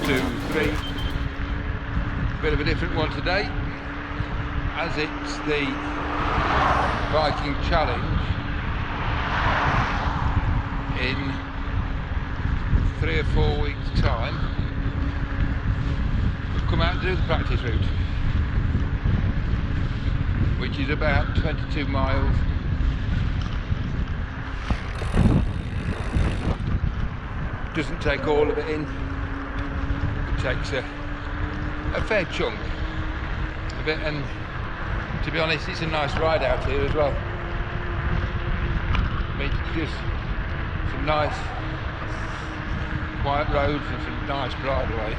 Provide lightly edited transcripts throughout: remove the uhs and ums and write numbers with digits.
2, 3. Bit of a different one today, as it's the Viking Challenge in 3 or 4 weeks' time. We've come out to do the practice route, which is about 22 miles. Doesn't take all of it in. It takes a fair chunk of it, and to be honest, it's a nice ride out here as well. It's just some nice quiet roads and some nice bridleways.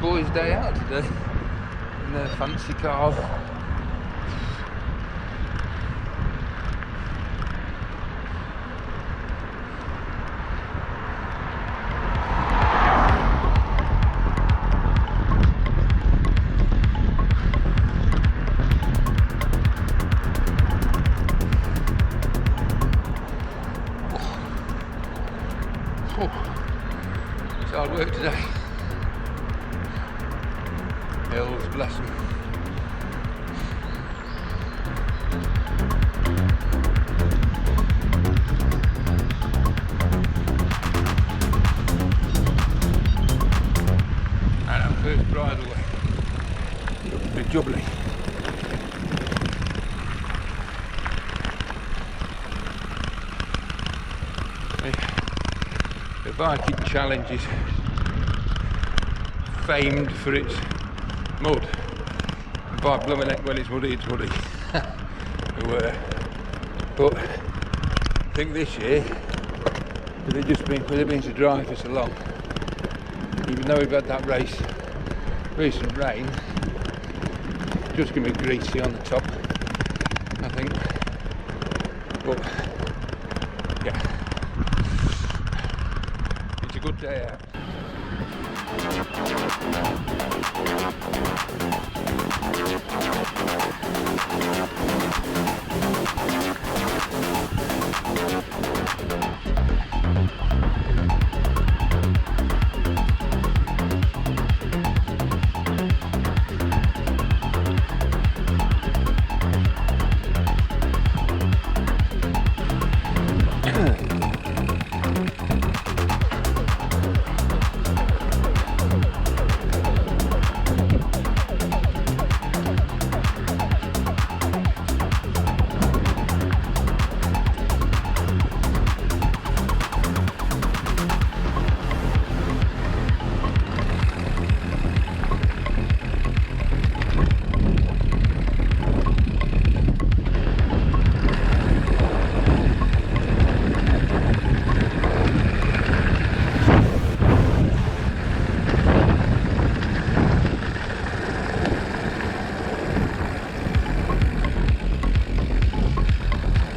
Boys' day out today in their fancy cars. It's hard work today. Hills, bless them. And our first bridleway. Looks a bit jubbly. The Viking Challenge is famed for its mud. And by blooming heck, when it's muddy, it's muddy. But I think this year, with it being so dry for so long, even though we've had that recent rain, it's just going to be greasy on the top, I think. But yeah, it's a good day out.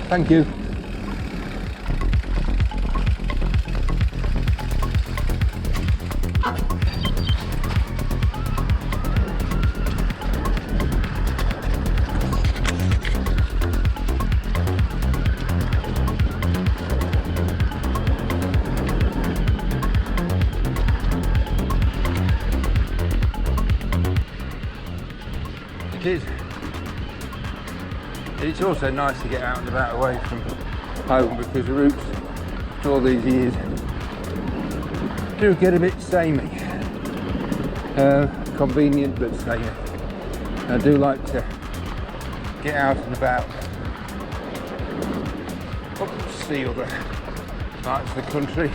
Thank you. It is. It's also nice to get out and about away from home, because the routes for all these years do get a bit samey. Convenient but samey. I do like to get out and about, see other parts of the country.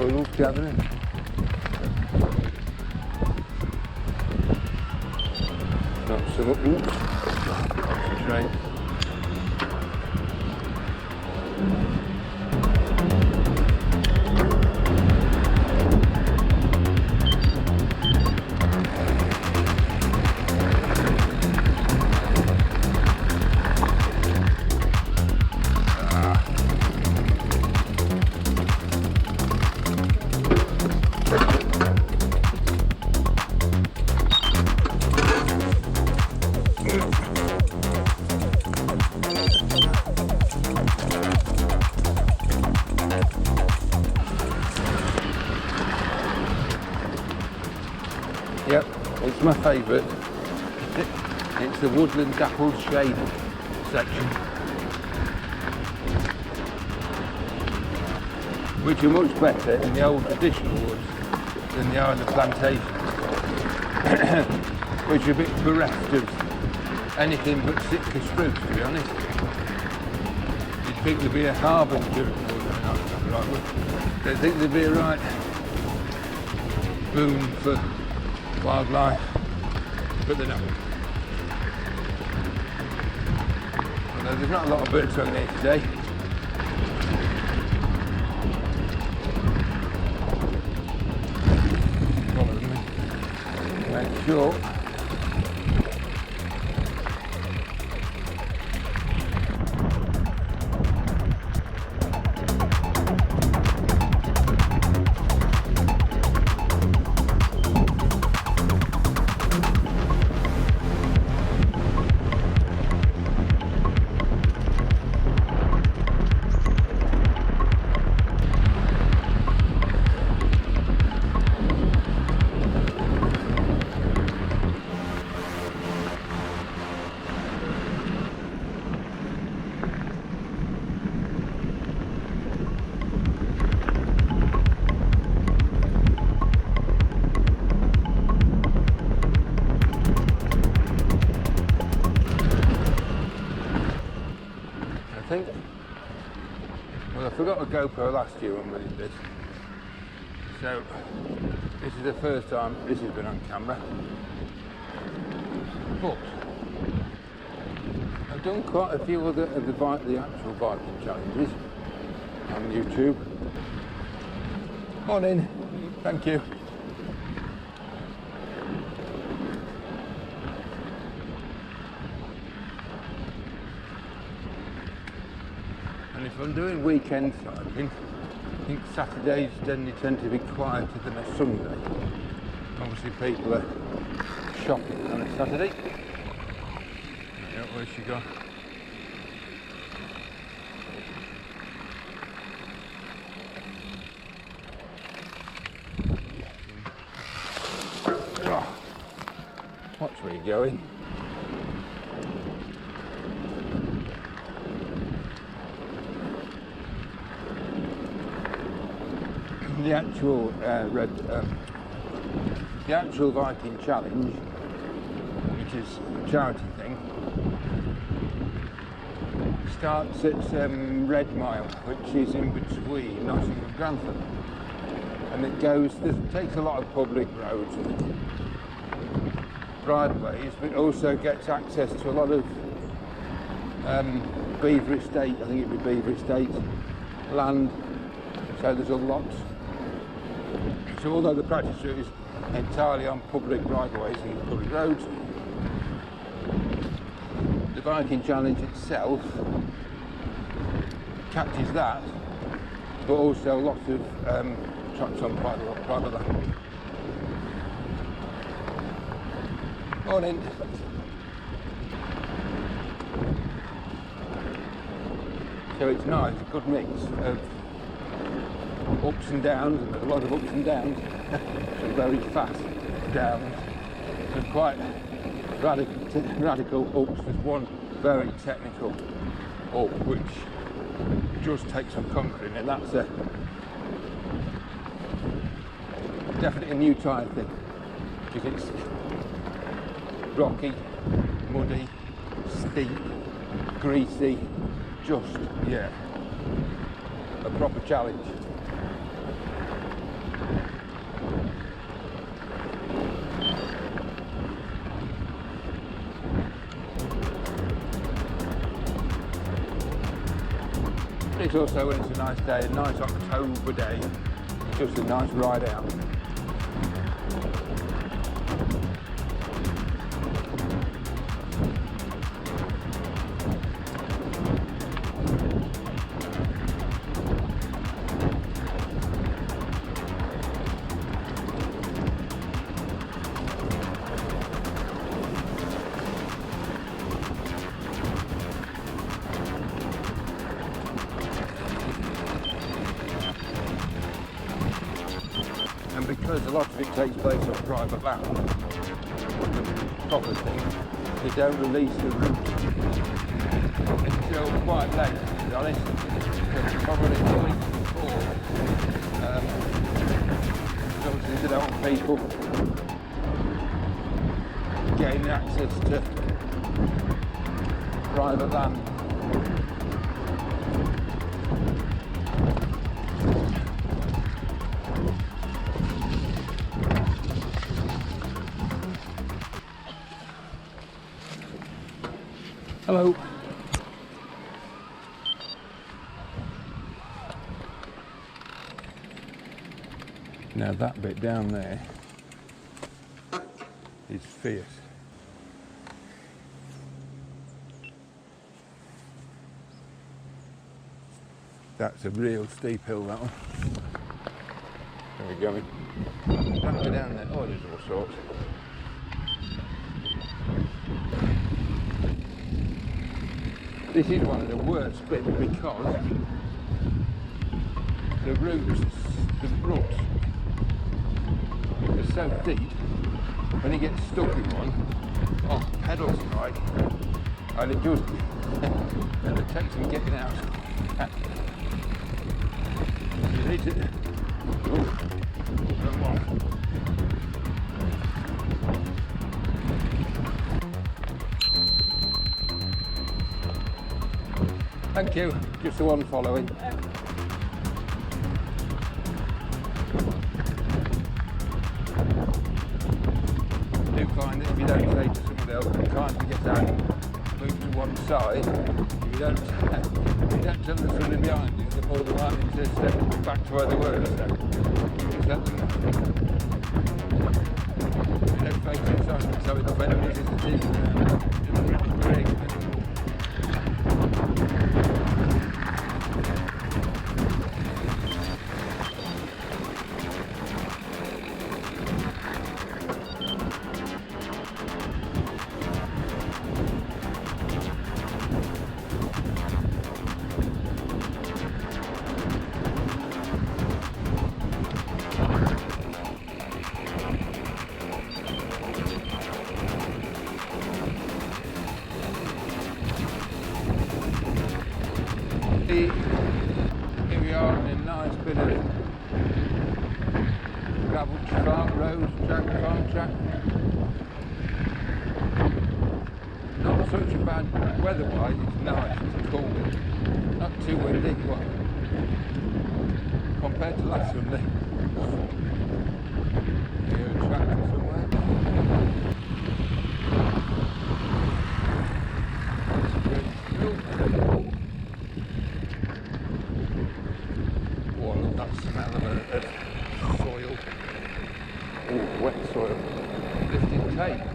Squirrels gathering. Not some concentrate. Yep, it's my favourite. It's the woodland dappled shade section, which are much better in the old traditional woods than they are in the plantations, which are a bit bereft of anything but citrus fruit, to be honest. You'd think there'd be a harbinger of wood, they'd think there'd be a right boon for wildlife, but they're not. Although there's not a lot of birds on here today. Follow me. Make sure. Well, I forgot a GoPro last year when we did this, so this is the first time this has been on camera, but I've done quite a few other of the actual Viking challenges on YouTube. Morning, thank you. And if I'm doing weekend cycling, I think Saturdays generally tend to be quieter than a Sunday. Obviously people are shopping on a Saturday. Yeah, where's she gone? Oh, watch where you're going. The actual Viking challenge, which is a charity thing, starts at Red Mile, which is in between Nottingham and Grantham, and it takes a lot of public roads and bridleways, but also gets access to a lot of Beaver Estate, I think it'd be Beaver Estate land, so there's a lot. So although the practice route is entirely on public right-of-ways and public roads, the Viking Challenge itself catches that, but also lots of tracks on private land. Morning. So it's nice, a good mix of ups and downs, and a lot of ups and downs, and very fast downs, and quite radical ups. There's one very technical up which just takes some conquering, and that's definitely a new tyre thing, because it's rocky, muddy, steep, greasy, just, yeah, a proper challenge. It's also when it's a nice day, a nice October day, just a nice ride out. And because a lot of it takes place on private land, the property, they don't release the route until quite late, to be honest. It's probably a week before. Obviously they don't want people getting access to private land. Hello. Now that bit down there is fierce. That's a real steep hill, that one. There we go. That bit down there, oh, there's all sorts. This is one of the worst bits because the roots, the ruts are so deep, when you get stuck in one, oh, pedal strike, and it just, and it takes some getting out. You need to, come on. Thank you, just the one following. I do find that if you don't say to somebody else, I'm trying to get out, move to one side, if you don't tell them somebody behind you, they're more than likely to step back to where they were. So, just let them know. If you don't face it, so it's offended as it is, it's great. Here we are in a nice bit of gravel farm road, farm track. Not such a bad weather-wise, it's nice, it's cool, not too windy, but compared to last Sunday. Here a tractor somewhere. Oh, look, that smell of soil. Oh, wet soil. Lifted tapes.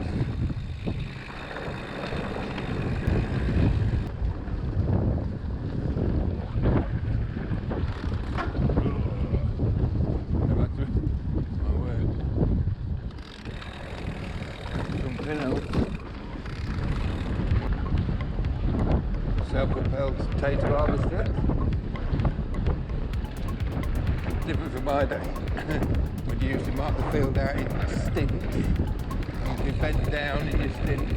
Self-propelled potato harvester. Different from my day. When you used to mark the field out in stints, and you bent down in your stint,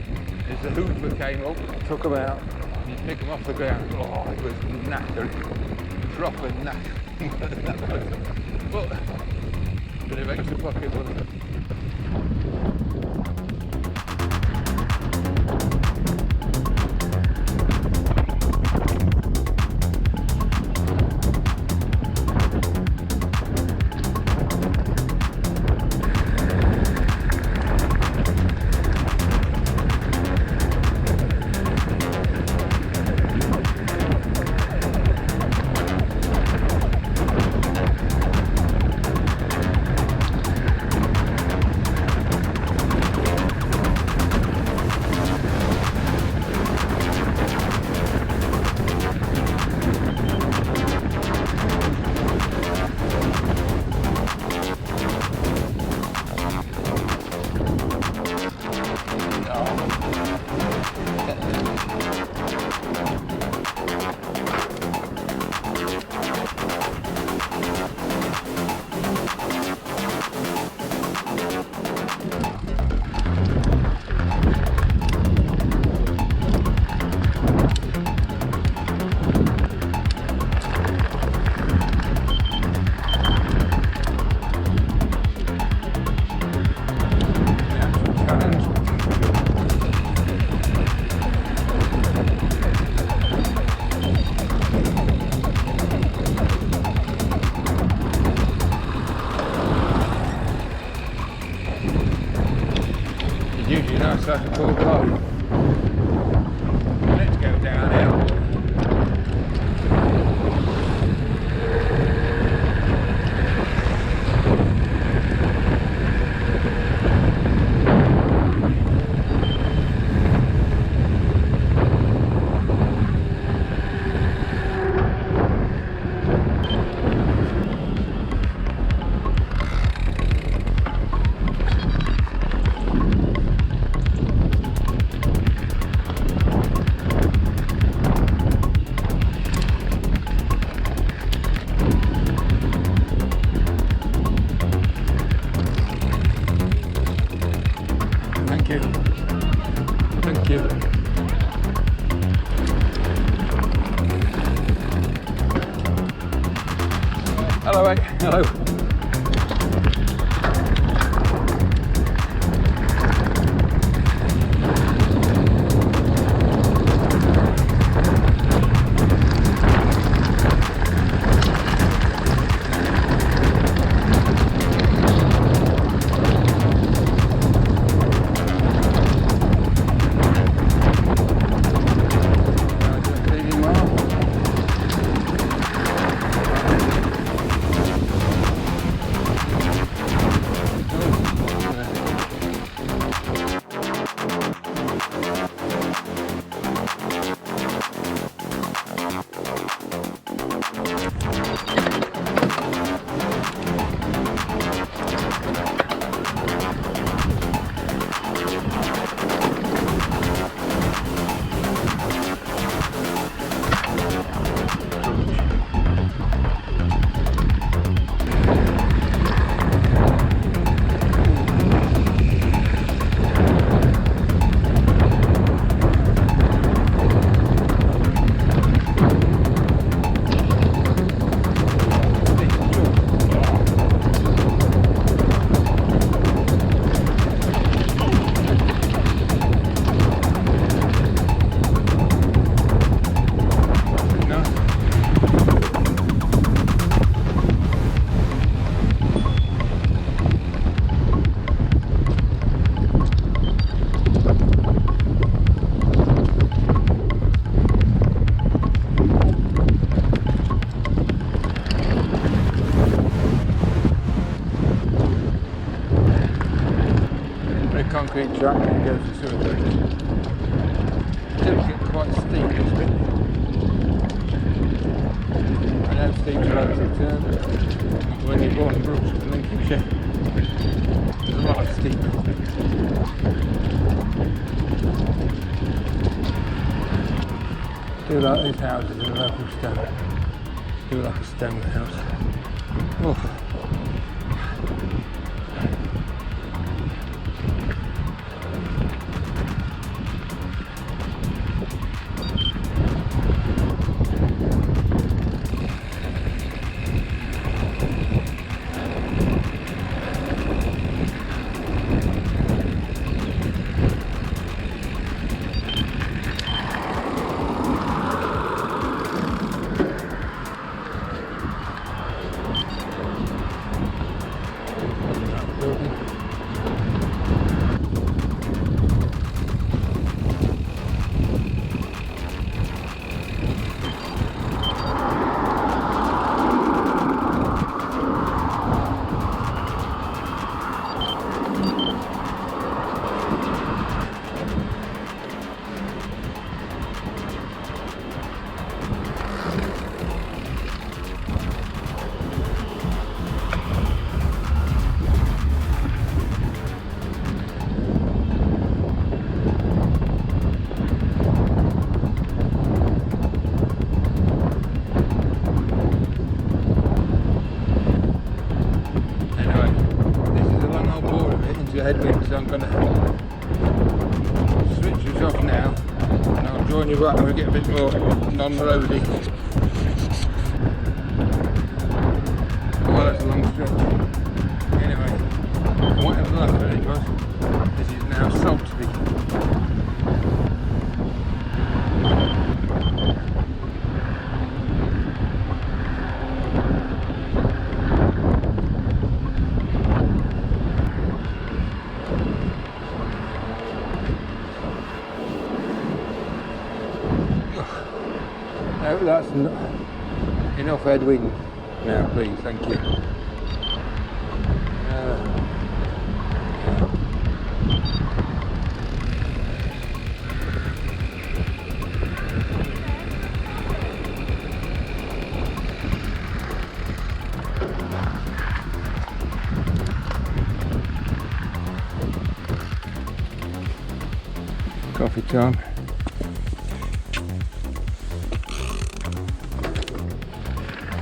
as the hoover came up, took them out, and you pick them off the ground. Oh, it was knackered, proper knackered. But bit of extra pocket, wasn't it? so I can pull the load. Let's go down now. Thank you. Hello, mate. Hello. Concrete track and goes to sort of still get quite steep this bit. I know steep relative turn when you're born in Croxton, Lincolnshire. There's a lot of steep bits. Do like these houses in a local stone. Do like a stone house. Oh. Headwind, so I'm going to switch this off now and I'll join you back when we get a bit more non-roady. Well, that's a long stretch. Anyway, whatever the last village was, this is now Salisbury. that's enough headwind now, please, thank you. Coffee time.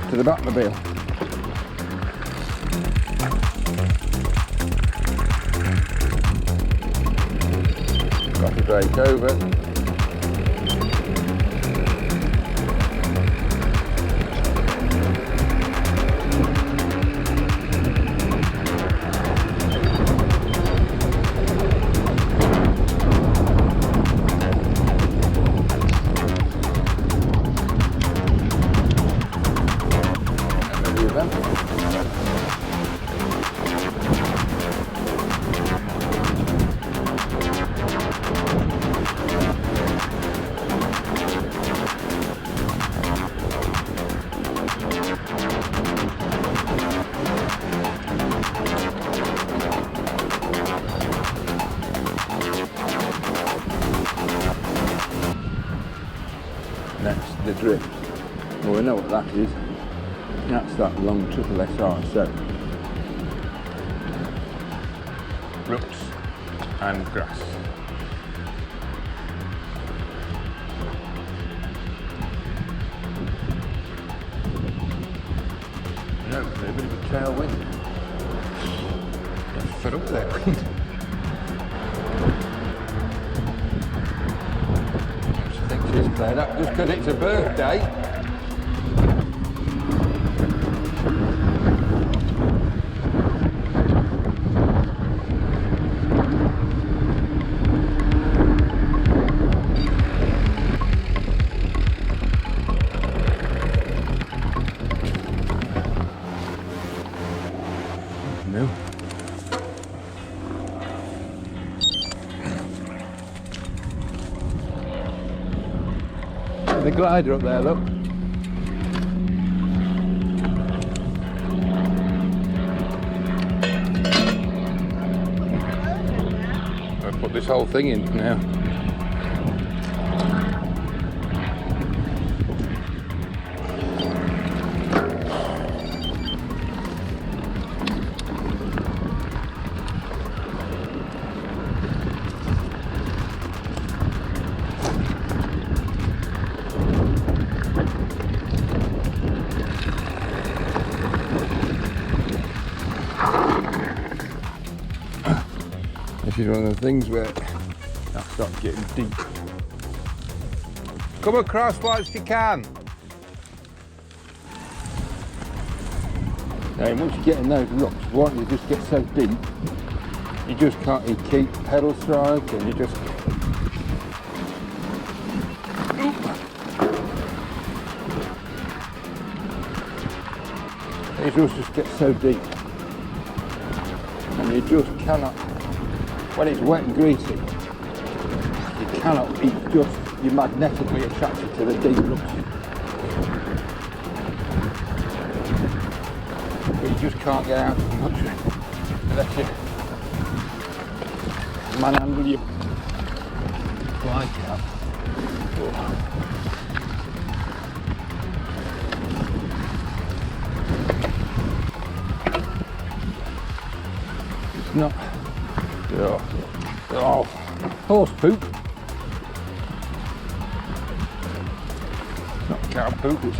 To the Batmobile. Coffee break over. That's the drift. Well, we know what that is. That's that long triple SR, so roots and grass. No, a bit of a tailwind. Get fed up there, wind. I think she's played up just because it's a birthday. The glider up there, look. I've put this whole thing in now. This is one of the things where I start getting deep. Come across whilst you can. Now once you get in those rocks, why don't you just get so deep, you just can't keep pedal strike and you just... These rocks just get so deep and you just cannot. When it's wet and greasy, you cannot, you're magnetically attracted to the deep roots. But you just can't get out as much unless you manhandle your bike out. It's not. Oh, horse poop. It's not cow poop, it's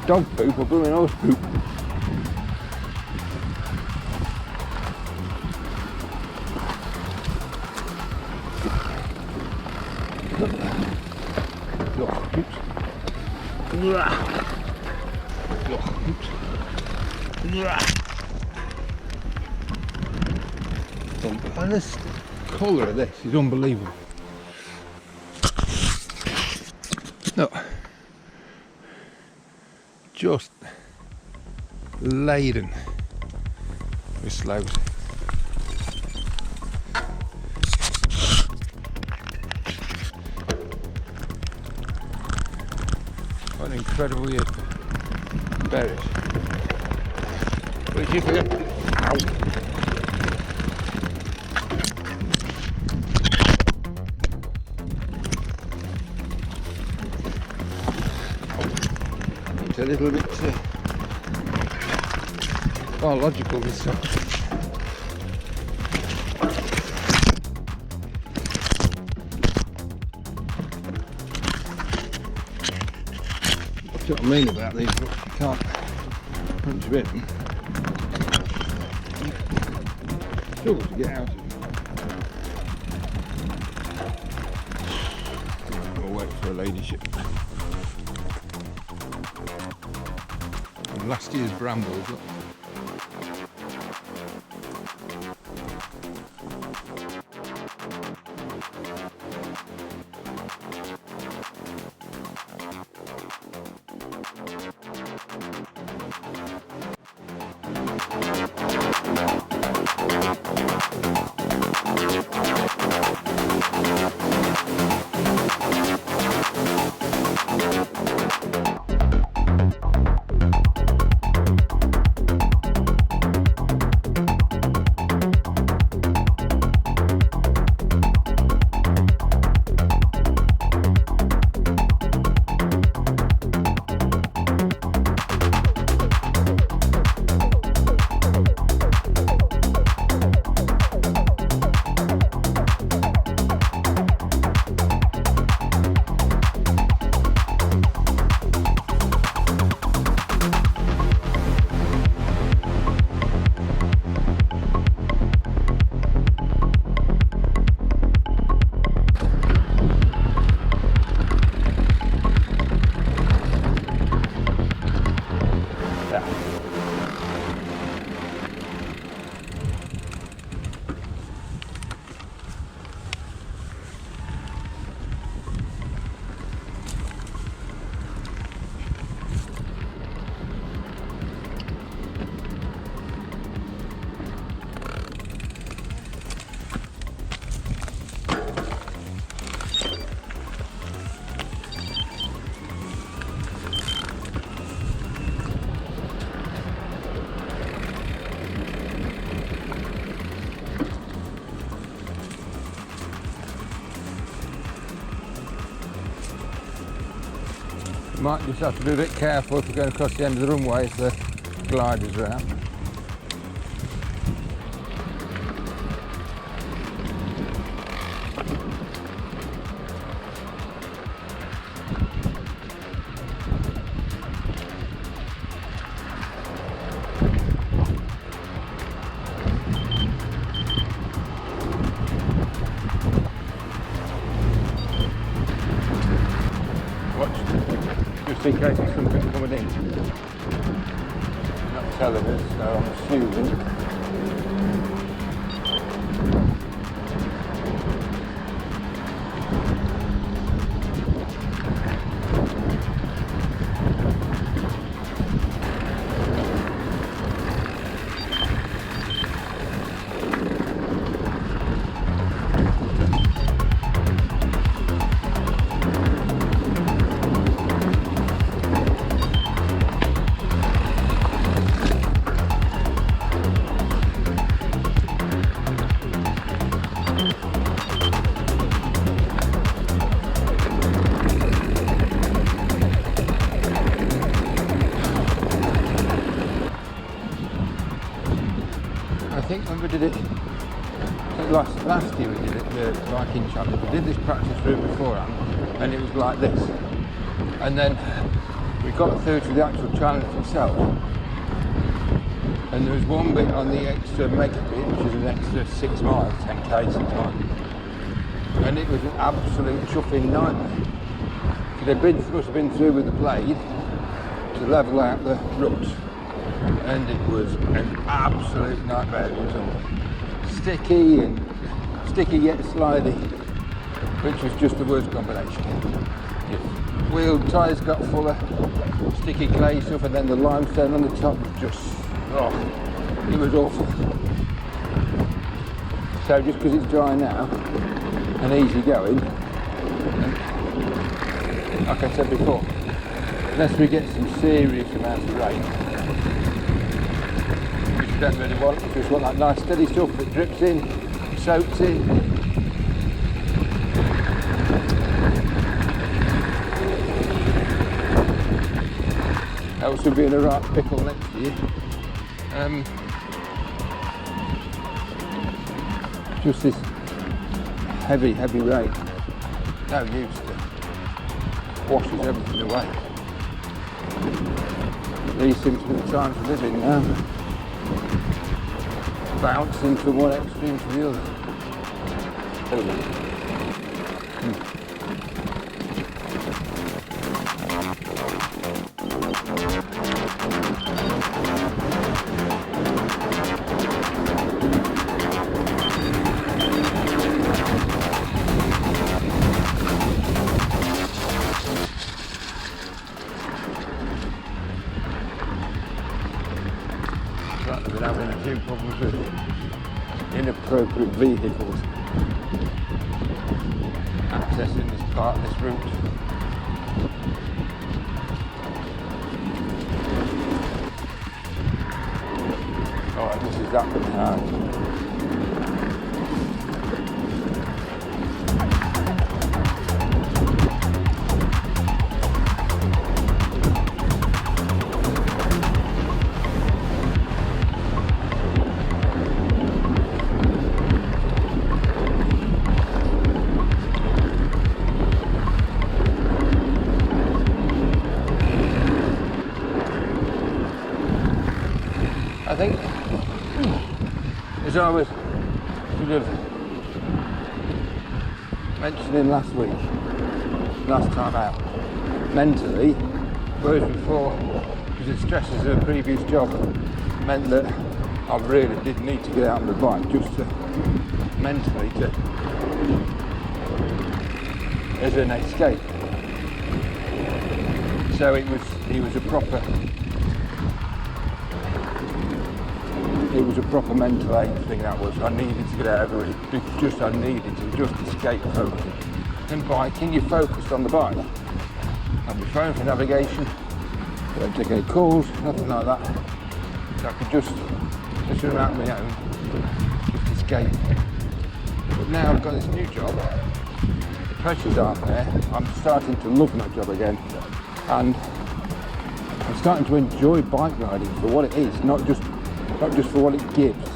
dog poop or blooming horse poop. And this colour of this is unbelievable. Look, just laden with sloes. incredible year for berries. Which if you it's a little bit biological this stuff. That's what I mean about these books, you can't punch them in. Struggle to get out of them. We'll wait for a ladyship. And last year's brambles, look. Might just have to be a bit careful if we're going across the end of the runway if the gliders are out. Just in case there's something coming in. Not telling us, so I'm assuming. I think when we did it last year, we did it, the Viking challenge, we did this practice route beforehand and it was like this, and then we got through to the actual challenge itself and there was one bit on the extra mega bit which is an extra 6 miles, 10k, 6 miles, and it was an absolute chuffing nightmare. So they must have been through with the blade to level out the ruts. And it was an absolute nightmare. It was sticky yet slidey, which was just the worst combination. Your wheel tyres got full of sticky clay stuff, and then the limestone on the top was just, it was awful. So just because it's dry now and easy going, and like I said before, unless we get some serious amounts of rain, which we don't really want. We just want that nice steady stuff that drips in, soaks in. Else we'll be in a right pickle next year. Just this heavy rain, no use to washes everything away. These seem to be the times we live in now, bouncing from one extreme to the other. I've been having a few problems with inappropriate vehicles accessing this part of this route. Alright, this is that bit hard. I think, as I was sort of mentioning last time out, mentally, whereas before, because the stresses of a previous job meant that I really did need to get out on the bike just to mentally as an escape. So it was a proper mental aid thing. That was, I needed to get out of it. I needed to just escape focus. And biking, you're focused on the bike. I'll be phone for navigation, don't take any calls, nothing like that. So I could just run out on my own, just escape. But now I've got this new job, the pressures aren't there, I'm starting to love my job again, and I'm starting to enjoy bike riding for what it is, not just for what it gives.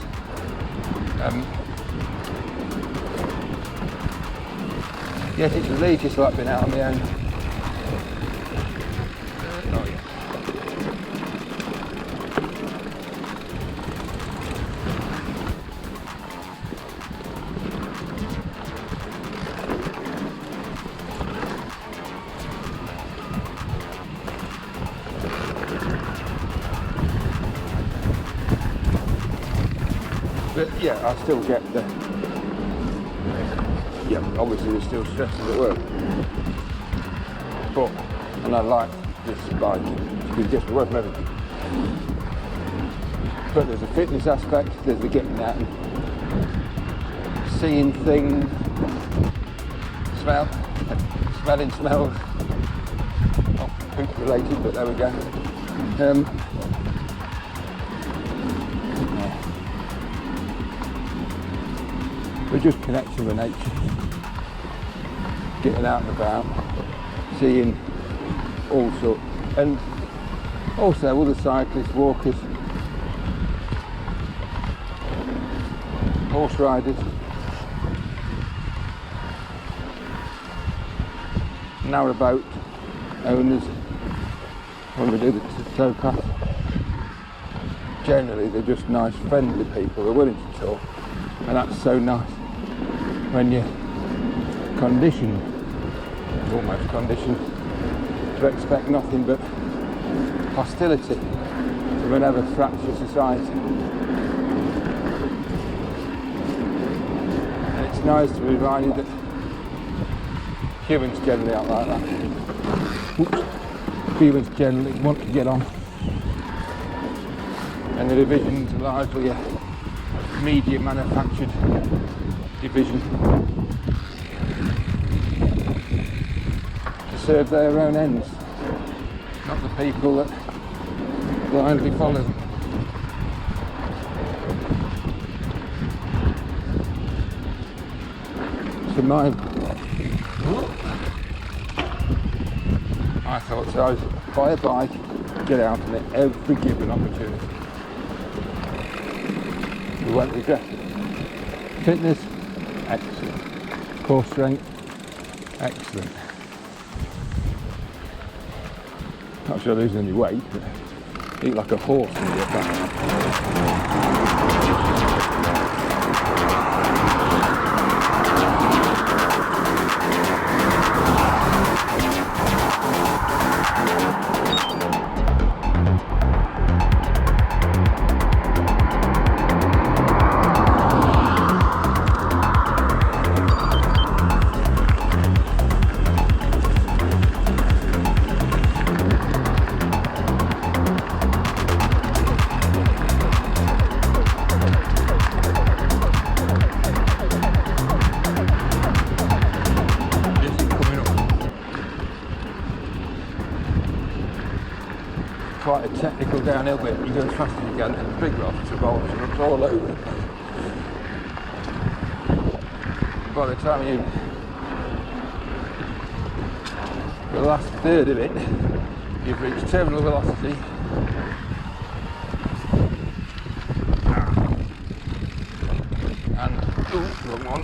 Yes, it's religious like being out on my own. But yeah, I still get the, obviously there's still stresses at work. But, and I like this bike, it gets me away from everything. But there's a fitness aspect, there's the getting out and seeing things, smelling smells, not poop related, but there we go. We're just connecting with nature, getting out and about, seeing all sorts, and also other cyclists, walkers, horse riders, narrowboat owners when we do the towpath. Generally they're just nice, friendly people, they're willing to talk, and that's so nice when you're conditioned, almost conditioned, to expect nothing but hostility from an ever fractured society. And it's nice to be reminded that humans generally aren't like that. Humans generally want to get on, and the divisions are largely a media manufactured division to serve their own ends. not the people that blindly follow them. So I thought so. I was buy a bike, get out on it every given opportunity. We won't regret it. Fitness, excellent. Core strength, excellent. Not sure losing any weight, but eat like a horse when you get back. Quite a technical downhill bit, you go as fast as you can, and the big rocks are all over. By the time you the last third of it, you've reached terminal velocity. And wrong one.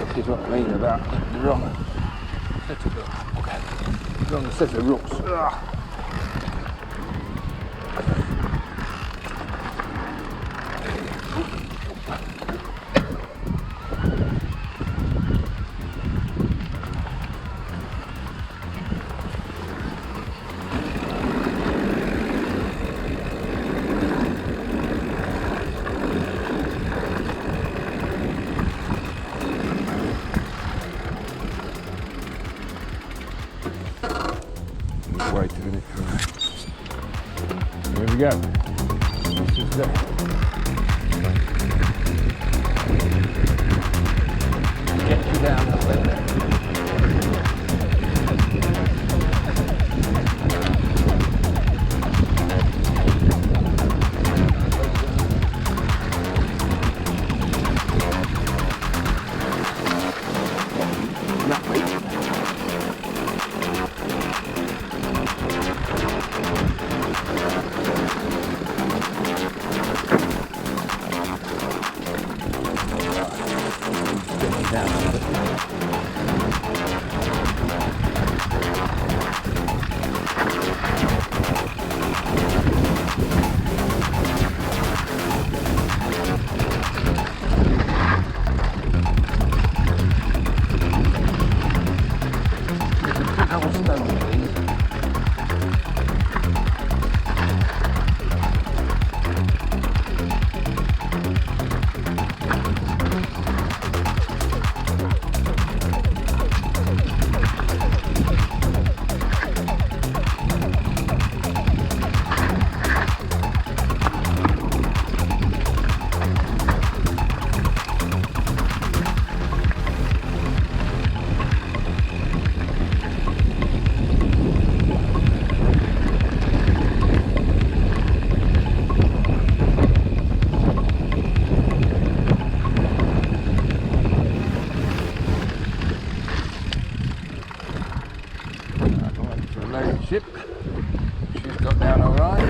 This is what I mean about the wrong set of on the set of rocks. Wait a minute. Here we go. This is the get you down that way there. That way. Ship. She's got down all right.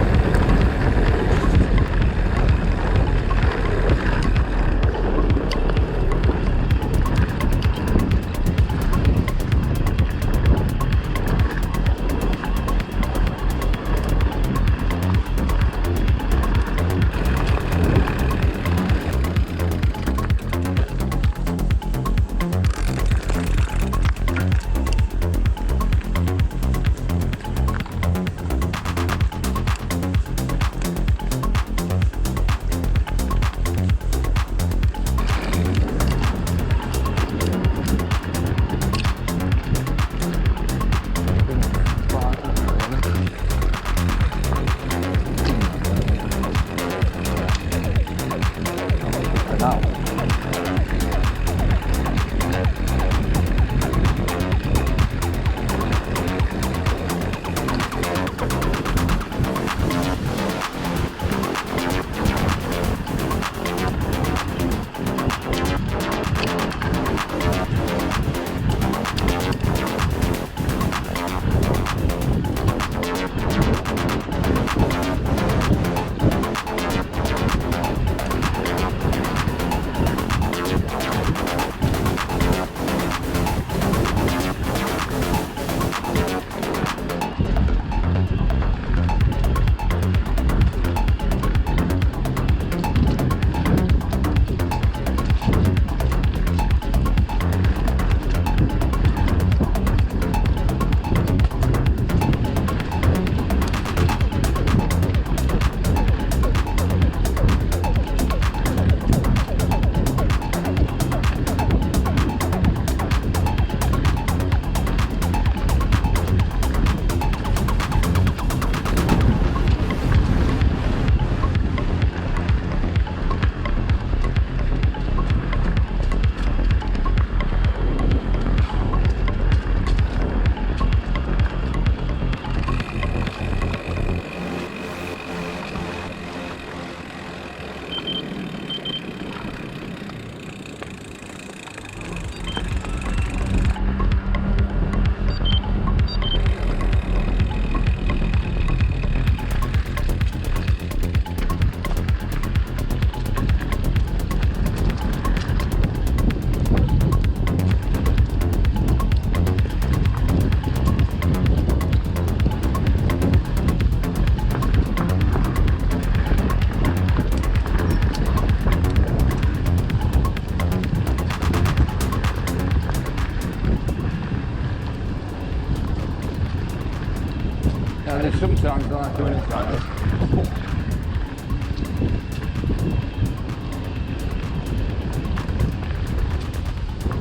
Now there's sometimes like when it's like this.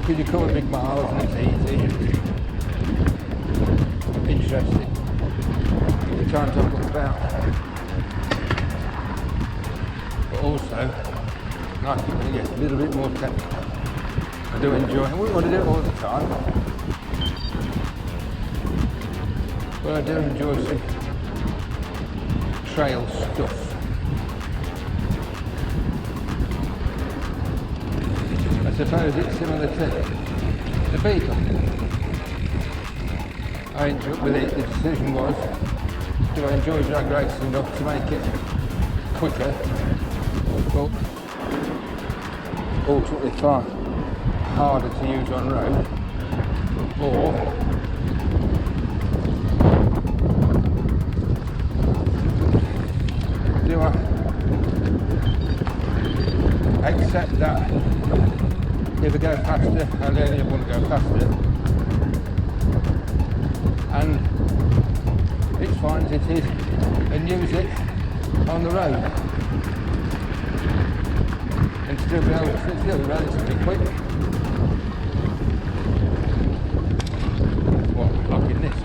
Because you cover big miles and it's easy. Interesting. The times I've got about. But also, nice to get a little bit more technical. I do enjoy it. I wouldn't want to do it all the time. But I do enjoy some trail stuff. I suppose it's similar to the Beagle. I enjoy, but the decision was, do I enjoy drag racing enough to make it quicker, but ultimately far harder to use on road, or do I accept that if I go faster, I only want to go faster, and it's fine as it is, and use it on the road, and still be able to still relatively quick. Well, like in this,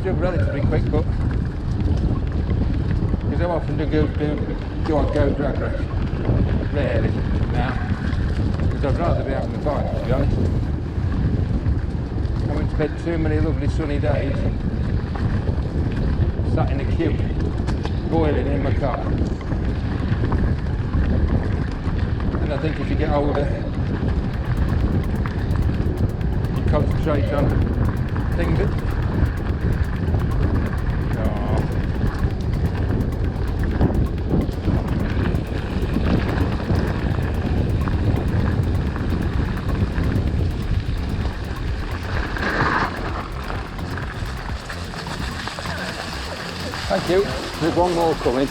still relatively quick, but because how often do I go drag race? Rarely now, because I'd rather be out on the bike, to be honest. I haven't spent too many lovely sunny days sat in a queue, boiling in my car. And I think if you get older, you concentrate on things that... Thank you. There's one more coming.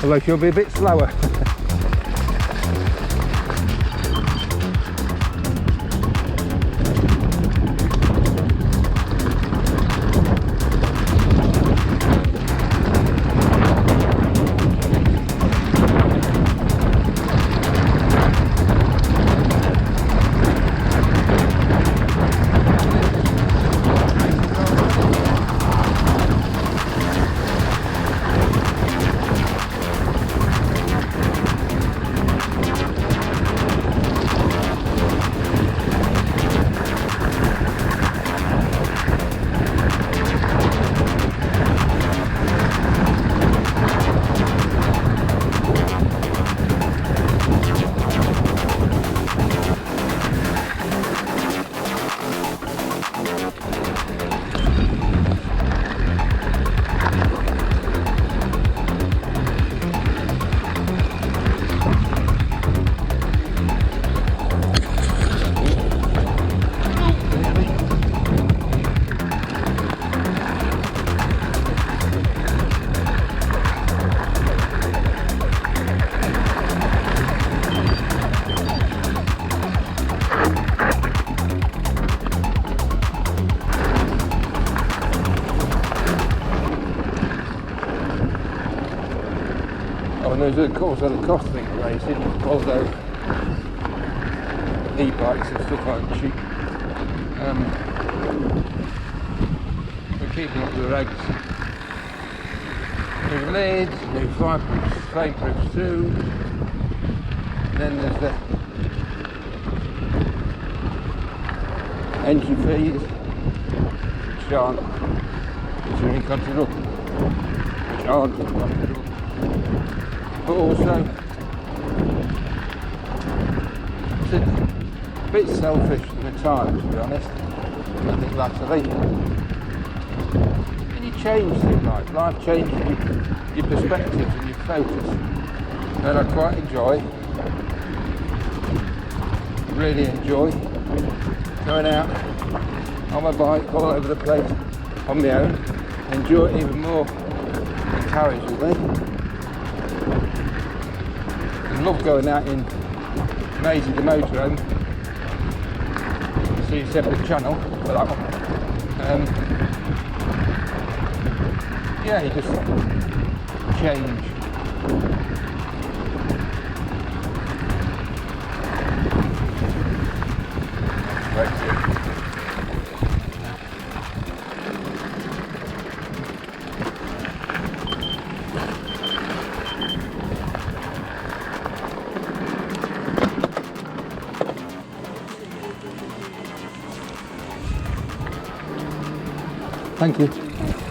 Although she'll be a bit slower. There's of course other cosmic racing, although e-bikes and stuff aren't cheap. We're keeping up with the regs. New leads, new flameproof suit, then there's the engine fees, which are inconsiderable, which aren't inconsiderable. But also, it's a bit selfish at times, to be honest. I think latterly. And you change things like life changes your perspectives and your focus. And I quite enjoy, really enjoy going out on my bike all over the place on my own. Enjoy it even more in carriage with me. Love going out in Maisie the motorhome. You see a separate channel for that one. Yeah, you just change. Thank you.